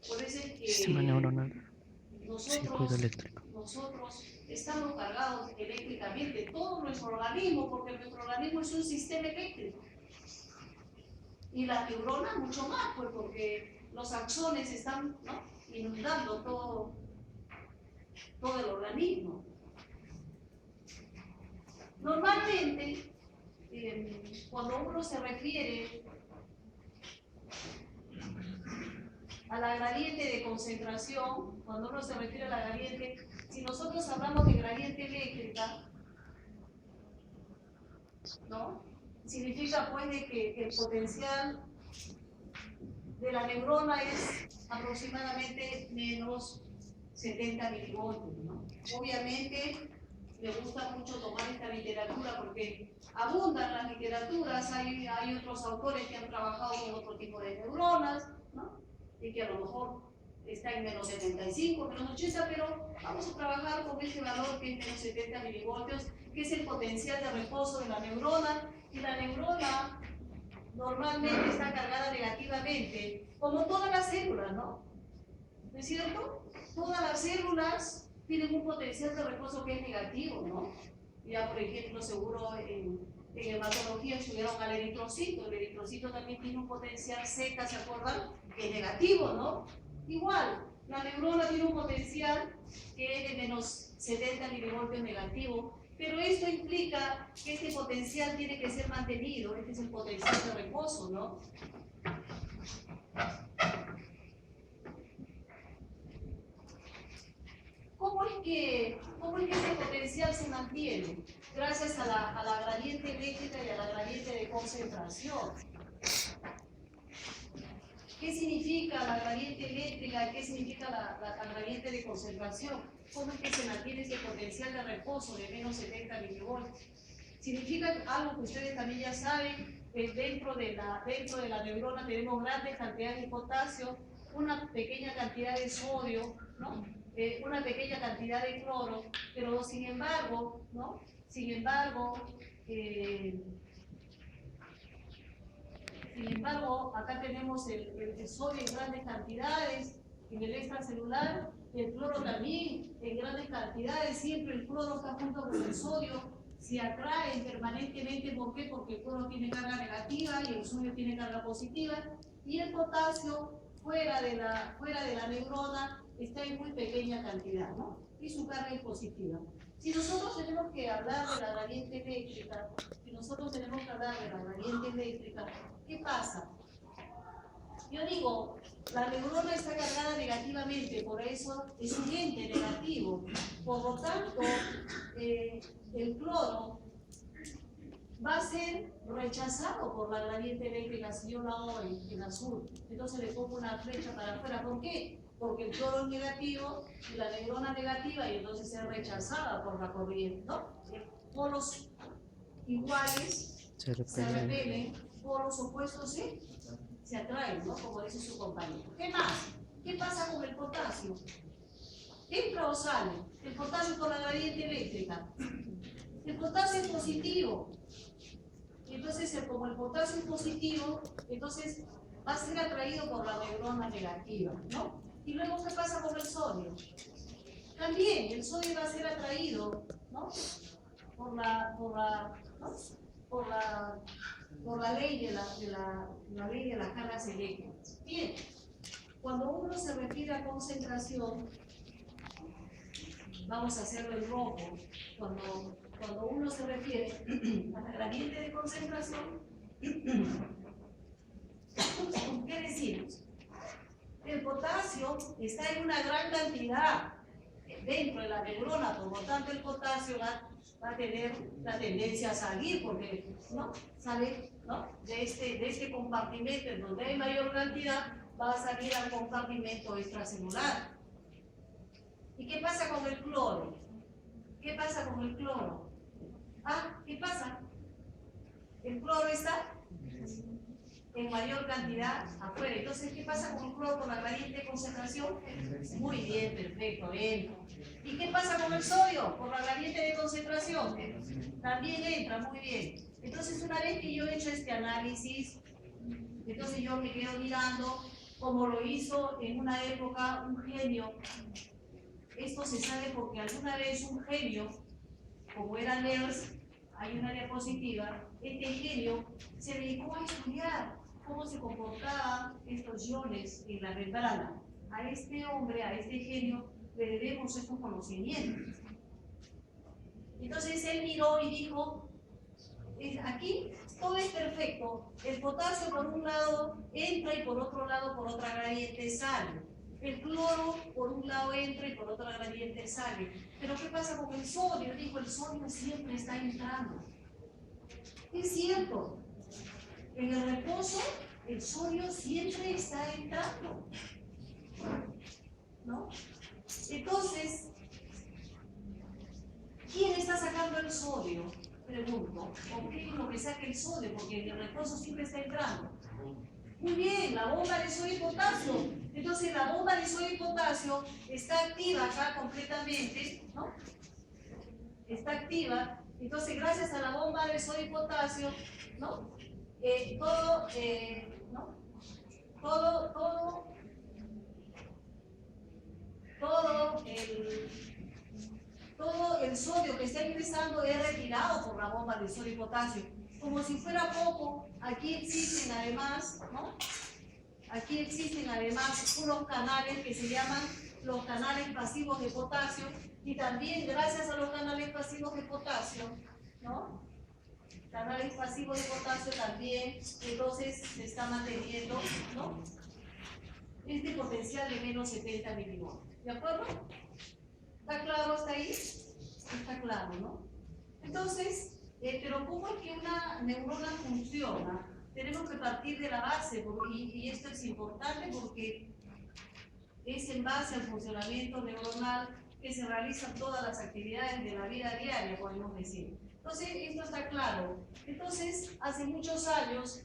Por eso es que Sistema neuronal, circuito nosotros, eléctrico. nosotros estamos cargados eléctricamente, todo nuestro organismo, porque nuestro organismo es un sistema eléctrico. Y la neurona mucho más, pues porque los axones están, ¿no?, inundando todo el organismo. Normalmente, cuando uno se refiere a la gradiente de concentración, cuando uno se refiere a la gradiente, si nosotros hablamos de gradiente eléctrica, ¿no?, significa pues de que el potencial de la neurona es aproximadamente menos 70 milivoltios, ¿no? Obviamente me gusta mucho tomar esta literatura porque abundan las literaturas, hay otros autores que han trabajado con otro tipo de neuronas, ¿no?, y que a lo mejor está en menos 75, menos 80, pero vamos a trabajar con este valor que es menos 70 milivoltios, que es el potencial de reposo de la neurona, y la neurona normalmente está cargada negativamente, como todas las células, ¿no? ¿No es cierto? Todas las células tienen un potencial de reposo que es negativo, ¿no? Ya, por ejemplo, seguro en hematología estudiaron al eritrocito. El eritrocito también tiene un potencial Z, ¿se acuerdan?, que es negativo, ¿no? Igual, la neurona tiene un potencial que es de menos 70 milivoltios negativo, pero esto implica que este potencial tiene que ser mantenido. Este es el potencial de reposo, ¿no? ¿Cómo es que ese potencial se mantiene? Gracias a la gradiente eléctrica y a la gradiente de concentración. ¿Qué significa la gradiente eléctrica? ¿Qué significa la gradiente de concentración? ¿Cómo es que se mantiene ese potencial de reposo de menos 70 milivoltios? Significa algo que ustedes también ya saben, que dentro de la neurona tenemos grandes cantidades de potasio, una pequeña cantidad de sodio, ¿no?, una pequeña cantidad de cloro, pero sin embargo, ¿no?, acá tenemos el sodio en grandes cantidades en el extracelular, el cloro también en grandes cantidades. Siempre el cloro está junto con el sodio, se atraen permanentemente. ¿Por qué? Porque el cloro tiene carga negativa y el sodio tiene carga positiva, y el potasio fuera de la neurona está en muy pequeña cantidad, ¿no?, y su carga es positiva. Si nosotros tenemos que hablar de la gradiente eléctrica, ¿qué pasa? Yo digo, la neurona está cargada negativamente, por eso es un ente negativo. Por lo tanto, el cloro va a ser rechazado por la gradiente eléctrica si yo la hago en azul. Entonces le pongo una flecha para afuera. ¿Por qué? Porque el cloro es negativo y la neurona negativa, y entonces es rechazada por la corriente, ¿no? Polos iguales se repelen, polos opuestos se atraen, ¿no?, como dice su compañero. ¿Qué más? ¿Qué pasa con el potasio? ¿Entra o sale? El potasio por la gradiente eléctrica. El potasio es positivo. Entonces, como el potasio es positivo, entonces va a ser atraído por la neurona negativa, ¿no? Y luego, ¿qué pasa con el sodio? También el sodio va a ser atraído, ¿no?, por la ley de la ley de las cargas eléctricas. Bien, cuando uno se refiere a concentración, vamos a hacerlo en rojo. Cuando uno se refiere a la gradiente de concentración, ¿qué decimos? El potasio está en una gran cantidad dentro de la neurona, por lo tanto el potasio va a tener la tendencia a salir, porque, ¿no?, sale, ¿no?, de este compartimento en donde hay mayor cantidad, va a salir al compartimento extracelular. ¿Y qué pasa con el cloro? ¿Qué pasa con el cloro? ¿Qué pasa? El cloro está en mayor cantidad afuera. Entonces, ¿qué pasa con el cloro por la gradiente de concentración? Muy bien, perfecto, entra. ¿Y qué pasa con el sodio por la gradiente de concentración? También entra, muy bien. Entonces, una vez que yo he hecho este análisis, entonces yo me quedo mirando como lo hizo en una época un genio. Esto se sabe porque alguna vez un genio, como era Lers, hay una diapositiva, este genio se dedicó a estudiar cómo se comportaban estos iones en la membrana. A este hombre, a este genio, le debemos estos conocimientos. Entonces él miró y dijo, aquí todo es perfecto, el potasio por un lado entra y por otro lado por otra gradiente sale. El cloro por un lado entra y por otra gradiente sale. Pero ¿qué pasa con el sodio? Dijo, el sodio siempre está entrando. Es cierto, en el reposo el sodio siempre está entrando, ¿no? Entonces, ¿quién está sacando el sodio? Pregunto. ¿Por qué es lo que saca el sodio? Porque en el reposo siempre está entrando. Muy bien, la bomba de sodio y potasio. Entonces la bomba de sodio y potasio está activa acá completamente, ¿no? Está activa. Entonces gracias a la bomba de sodio y potasio, ¿no? ¿no? Todo el sodio que está ingresando es retirado por la bomba de sodio y potasio. Como si fuera poco, aquí existen además, ¿no? Aquí existen además unos canales que se llaman los canales pasivos de potasio, y también gracias a los canales pasivos de potasio, ¿no? Canales pasivos de potasio también, entonces se está manteniendo, ¿no? Este potencial de menos 70 milivoltios. ¿De acuerdo? ¿Está claro hasta ahí? Está claro, ¿no? Entonces, pero ¿cómo es que una neurona funciona? Tenemos que partir de la base, y esto es importante porque es en base al funcionamiento neuronal que se realizan todas las actividades de la vida diaria, podemos decir. Entonces, esto está claro. Entonces, hace muchos años,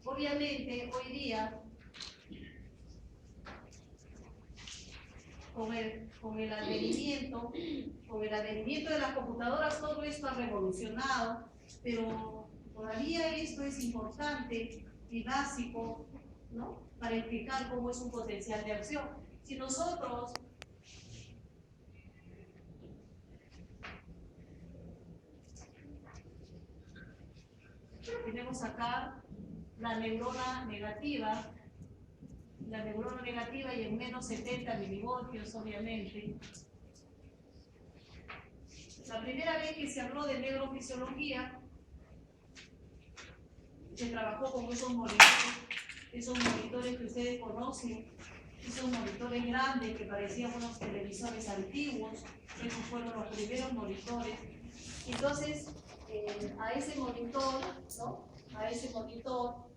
obviamente, hoy día, con el advenimiento de las computadoras, todo esto ha revolucionado, pero todavía esto es importante y básico, ¿no? Para explicar cómo es un potencial de acción. Si nosotros tenemos acá la neurona negativa y en menos 70 milivoltios, obviamente. La primera vez que se habló de neurofisiología, se trabajó con esos monitores que ustedes conocen, esos monitores grandes que parecían unos televisores antiguos. Esos fueron los primeros monitores. Entonces, a ese monitor, ¿no? A ese monitor,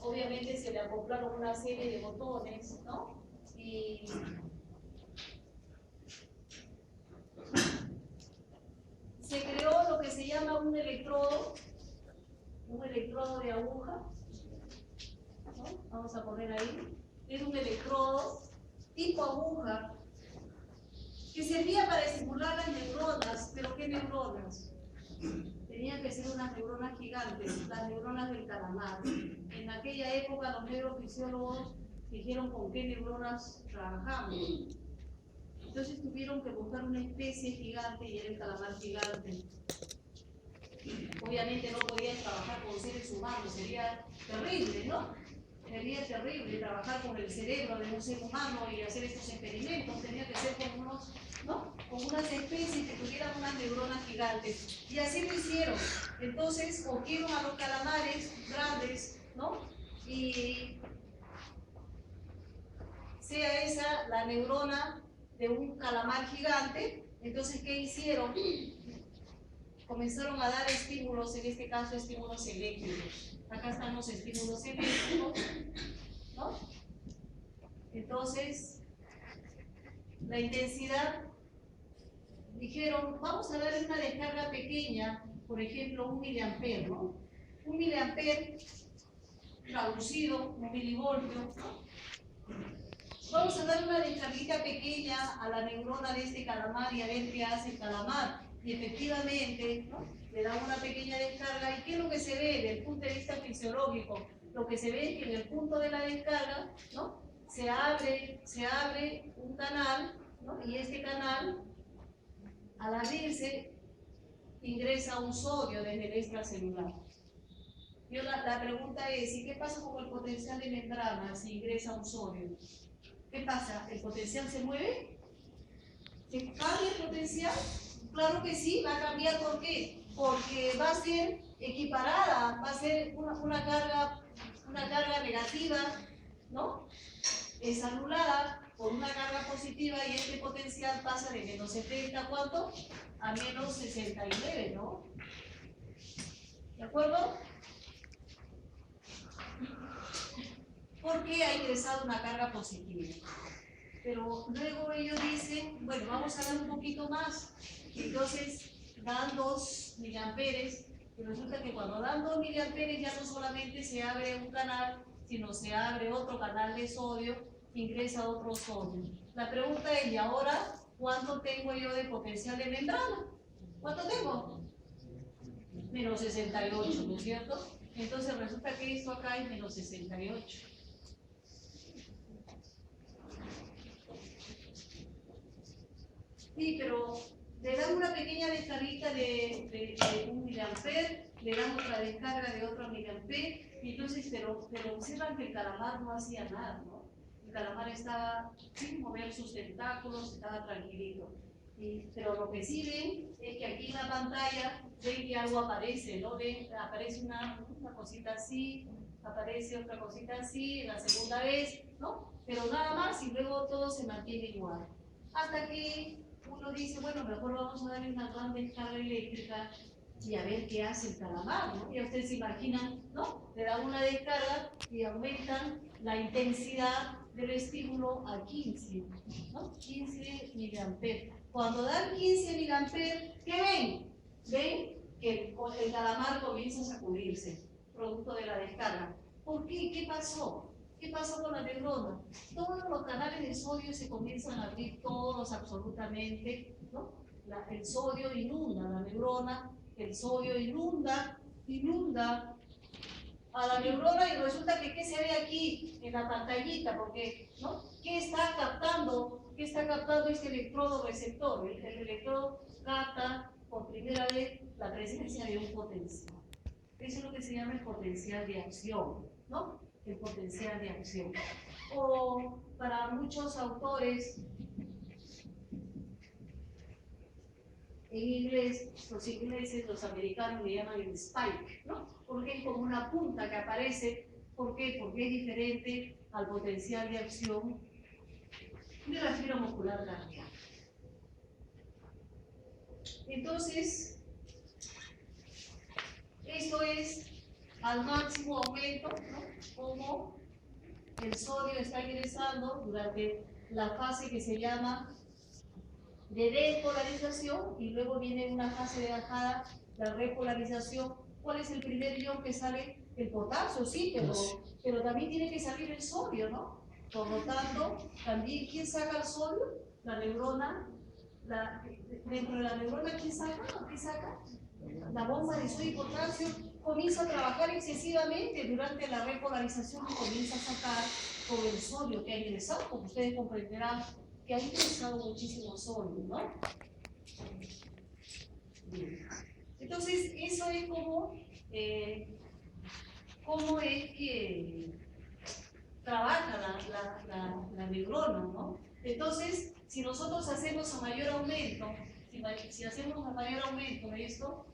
obviamente se le acoplaron una serie de botones, ¿no? Y se creó lo que se llama un electrodo de aguja, ¿no? Vamos a poner ahí, es un electrodo tipo aguja que servía para estimular las neuronas. ¿Pero qué neuronas? Tenían que ser unas neuronas gigantes, las neuronas del calamar. En aquella época los neurofisiólogos dijeron con qué neuronas trabajamos. Entonces tuvieron que buscar una especie gigante y era el calamar gigante. Obviamente no podían trabajar con seres humanos, sería terrible, ¿no? Sería terrible trabajar con el cerebro de un ser humano y hacer estos experimentos. Tenía que ser con unos, ¿no? Con unas especies que tuvieran unas neuronas gigantes. Y así lo hicieron. Entonces cogieron a los calamares grandes, ¿no? Y sea esa la neurona de un calamar gigante. Entonces, ¿qué hicieron? Comenzaron a dar estímulos, en este caso estímulos eléctricos. Acá están los estímulos eléctricos, ¿no? Entonces, la intensidad, dijeron, vamos a darle una descarga pequeña, por ejemplo, 1 miliampere, ¿no? 1 miliampere traducido, 1 milivoltio, ¿no? Vamos a dar una descarguita pequeña a la neurona de este calamar y a ver qué hace el calamar. Y efectivamente, ¿no? le dan una pequeña descarga. ¿Y qué es lo que se ve desde el punto de vista fisiológico? Lo que se ve es que en el punto de la descarga, ¿no?, se abre un canal, ¿no?, y este canal, al abrirse, ingresa un sodio desde el extracelular. La pregunta es, ¿y qué pasa con el potencial de membrana si ingresa un sodio? ¿Qué pasa? ¿El potencial se mueve? ¿Se cambia el potencial? Claro que sí, va a cambiar. ¿Por qué? Porque va a ser equiparada, va a ser una carga negativa, ¿no?, es anulada por una carga positiva, y este potencial pasa de menos 70, ¿cuánto?, a menos 69, ¿no? ¿De acuerdo? Porque ha ingresado una carga positiva. Pero luego ellos dicen, bueno, vamos a dar un poquito más. Entonces dan 2 miliamperes, y resulta que cuando dan 2 miliamperes ya no solamente se abre un canal, sino se abre otro canal de sodio, ingresa otro sodio. La pregunta es, ¿y ahora cuánto tengo yo de potencial de membrana? ¿Cuánto tengo? Menos 68, ¿no es cierto? Entonces resulta que esto acá es menos 68. Sí, pero le dan una pequeña descarguita de 1 miliamper, le dan otra descarga de otro miliamper, y entonces, pero observan que el calamar no hacía nada, ¿no? El calamar estaba sin mover sus tentáculos, estaba tranquilito. Pero lo que sí ven es que aquí en la pantalla ven que algo aparece, ¿no? Aparece una cosita así, aparece otra cosita así, la segunda vez, ¿no? Pero nada más, y luego todo se mantiene igual. Hasta que uno dice, bueno, mejor vamos a darle una gran descarga eléctrica y a ver qué hace el calamar, ¿no? Y ustedes se imaginan, ¿no? Le dan una descarga y aumentan la intensidad del estímulo a 15, ¿no? 15 miliamperes. Cuando dan 15 miliamperes, ¿qué ven? Ven que el calamar comienza a sacudirse, producto de la descarga. ¿Por qué? ¿Qué pasó? ¿Qué pasó con la neurona? Todos los canales de sodio se comienzan a abrir, todos absolutamente, ¿no? El sodio inunda la neurona, el sodio inunda a la neurona, y resulta que ¿qué se ve aquí en la pantallita? Porque, ¿no?, ¿qué está captando? ¿Qué está captando este electrodo receptor? El electrodo capta por primera vez la presencia de un potencial. Eso es lo que se llama el potencial de acción, ¿no? El potencial de acción. O para muchos autores, en inglés, los ingleses, los americanos le llaman el spike, ¿no? Porque es como una punta que aparece. ¿Por qué? Porque es diferente al potencial de acción de la fibra muscular cardíaca. Entonces, esto es al máximo aumento, ¿no? Como el sodio está ingresando durante la fase que se llama de despolarización, y luego viene una fase de bajada, la repolarización. ¿Cuál es el primer ion que sale? El potasio, sí, pero también tiene que salir el sodio, ¿no? Por lo tanto, también, ¿quién saca el sodio? La neurona. Dentro de la neurona, ¿quién saca? ¿Qué saca? La bomba de sodio y potasio comienza a trabajar excesivamente durante la repolarización, y comienza a sacar todo el sodio que ha ingresado, como ustedes comprenderán que ha ingresado muchísimo sodio, ¿no? Bien. Entonces, eso es como cómo es que trabaja la neurona, ¿no? Entonces, si nosotros hacemos a mayor aumento, si hacemos a mayor aumento de esto,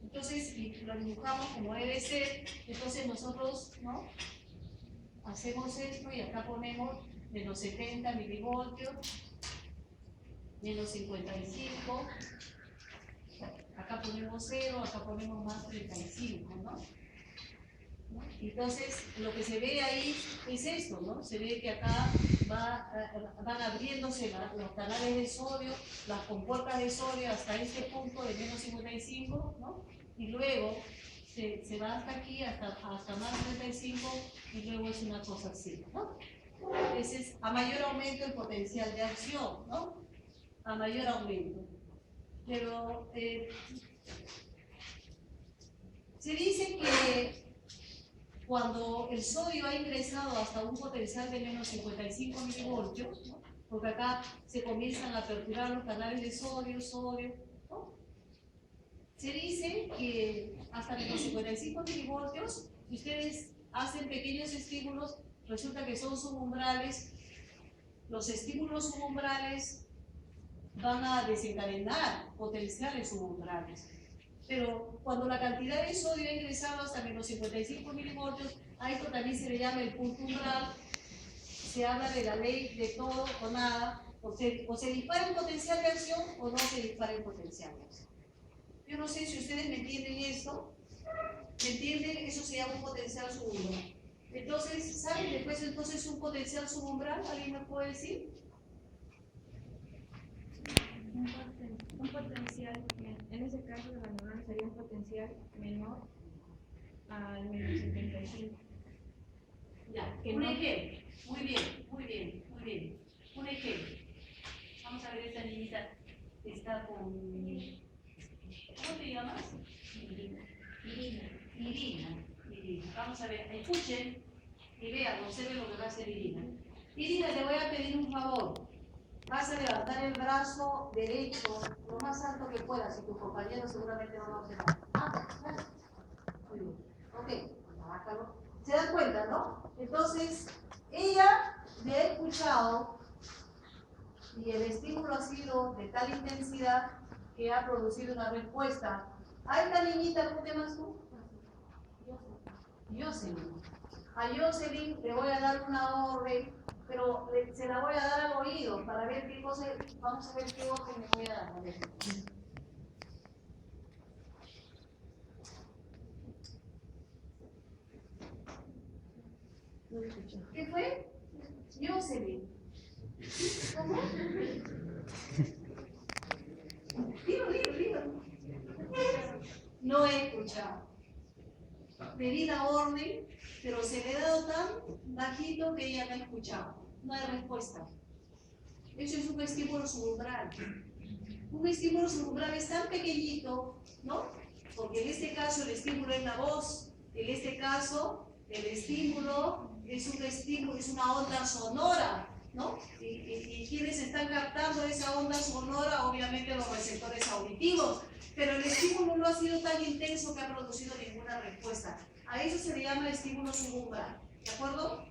entonces, y lo dibujamos como debe ser, entonces nosotros, ¿no?, hacemos esto, y acá ponemos menos 70 milivoltios, menos 55, acá ponemos 0, acá ponemos más 35, ¿no? Entonces, lo que se ve ahí es esto, ¿no? Se ve que acá van abriéndose los canales de sodio, las compuertas de sodio hasta este punto de menos 55, ¿no? Y luego se va hasta aquí, hasta más 35, y luego es una cosa así, ¿no? Ese es a mayor aumento el potencial de acción, ¿no? A mayor aumento. pero se dice que cuando el sodio ha ingresado hasta un potencial de menos 55 milivoltios, ¿no? Porque acá se comienzan a aperturar los canales de sodio, ¿no? Se dice que hasta menos 55 milivoltios, si ustedes hacen pequeños estímulos, resulta que son subumbrales. Los estímulos subumbrales van a desencadenar potenciales subumbrales. Pero cuando la cantidad de sodio ha ingresado hasta menos 55 milivoltios, a esto también se le llama el punto umbral. Se habla de la ley de todo o nada, o se dispara un potencial de acción o no se dispara un potencial de acción. Yo no sé si ustedes me entienden esto. ¿Me entienden? Eso se llama un potencial subumbral. Entonces, ¿saben después entonces un potencial subumbral? ¿Alguien me puede decir? Un potencial, en ese caso de la neurona sería un potencial menor al menos 75. Ya, un ejemplo. Muy bien. Un ejemplo. Vamos a ver esta niñita que está con... ¿Cómo te llamas? Irina. Vamos a ver, escuchen y vean, observen lo que va a hacer Irina. Irina, te voy a pedir un favor. Vas a levantar el brazo derecho lo más alto que puedas y tus compañeros seguramente no lo hacen. Claro. Muy bien. Ok, bájalo. ¿Se dan cuenta, no? Entonces, ella me ha escuchado y el estímulo ha sido de tal intensidad que ha producido una respuesta. A esta niñita, ¿cómo te llamas tú? Jocelyn. A Jocelyn le voy a dar una orden, pero se la voy a dar al oído para ver qué cosa, vamos a ver qué orden le voy a dar. ¿Qué fue? Jocelyn. ¿Cómo? Dilo. No he escuchado. Pedí la orden, pero se le ha dado tan bajito que ella no ha escuchado. No hay respuesta. Eso es un estímulo subumbral. Un estímulo subumbral es tan pequeñito, ¿no? Porque en este caso el estímulo es la voz. En este caso el estímulo es una onda sonora, ¿no? Y quienes están captando esa onda sonora, obviamente los receptores auditivos. Pero el estímulo no ha sido tan intenso que ha producido ninguna respuesta. A eso se le llama estímulo subumbral. ¿De acuerdo?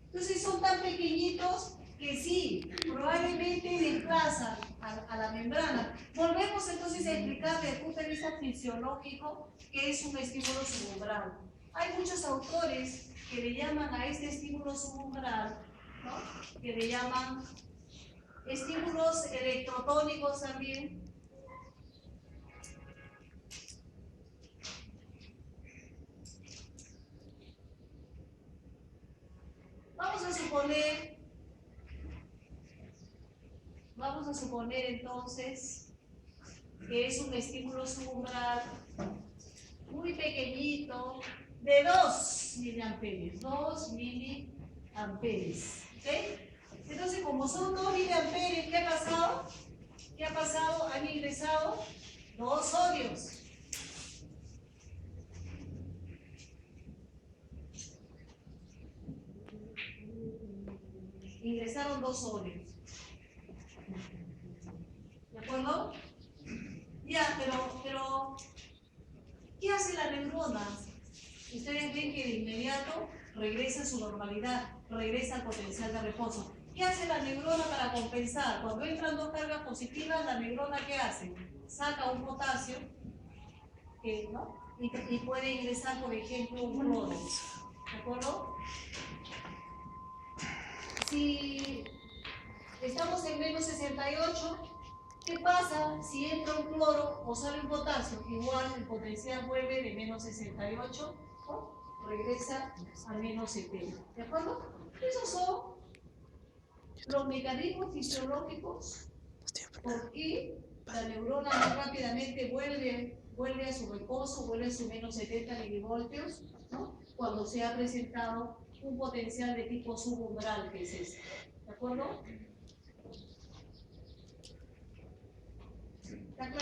Entonces son tan pequeñitos que sí, probablemente desplazan a la membrana. Volvemos entonces a explicar desde el punto de vista fisiológico qué es un estímulo subumbral. Hay muchos autores que le llaman a este estímulo subumbral, ¿no? Que le llaman estímulos electrotónicos también. Vamos a suponer entonces que es un estímulo subumbral muy pequeñito de 2 miliamperes. 2 miliamperes. ¿Okay? Entonces, como son 2 miliamperes, ¿qué ha pasado? ¿Qué ha pasado? Han ingresado 2 sodios. Ingresaron 2 sodios. ¿De acuerdo? Ya, pero ¿qué hace la neurona? Ustedes ven que de inmediato regresa a su normalidad, regresa al potencial de reposo. ¿Qué hace la neurona para compensar? Cuando entran 2 cargas positivas, la neurona ¿qué hace? Saca un potasio, ¿no? Y puede ingresar, por ejemplo, un cloro. ¿De acuerdo? Si estamos en menos 68, ¿qué pasa si entra un cloro o sale un potasio? Igual el potencial vuelve de menos 68, ¿no? Regresa a menos 70. ¿De acuerdo? Esos son los mecanismos fisiológicos por qué la neurona más rápidamente vuelve a su reposo, vuelve a su menos 70 milivoltios, ¿no? Cuando se ha presentado un potencial de tipo subumbral, que es este. ¿De acuerdo? ¿Está claro?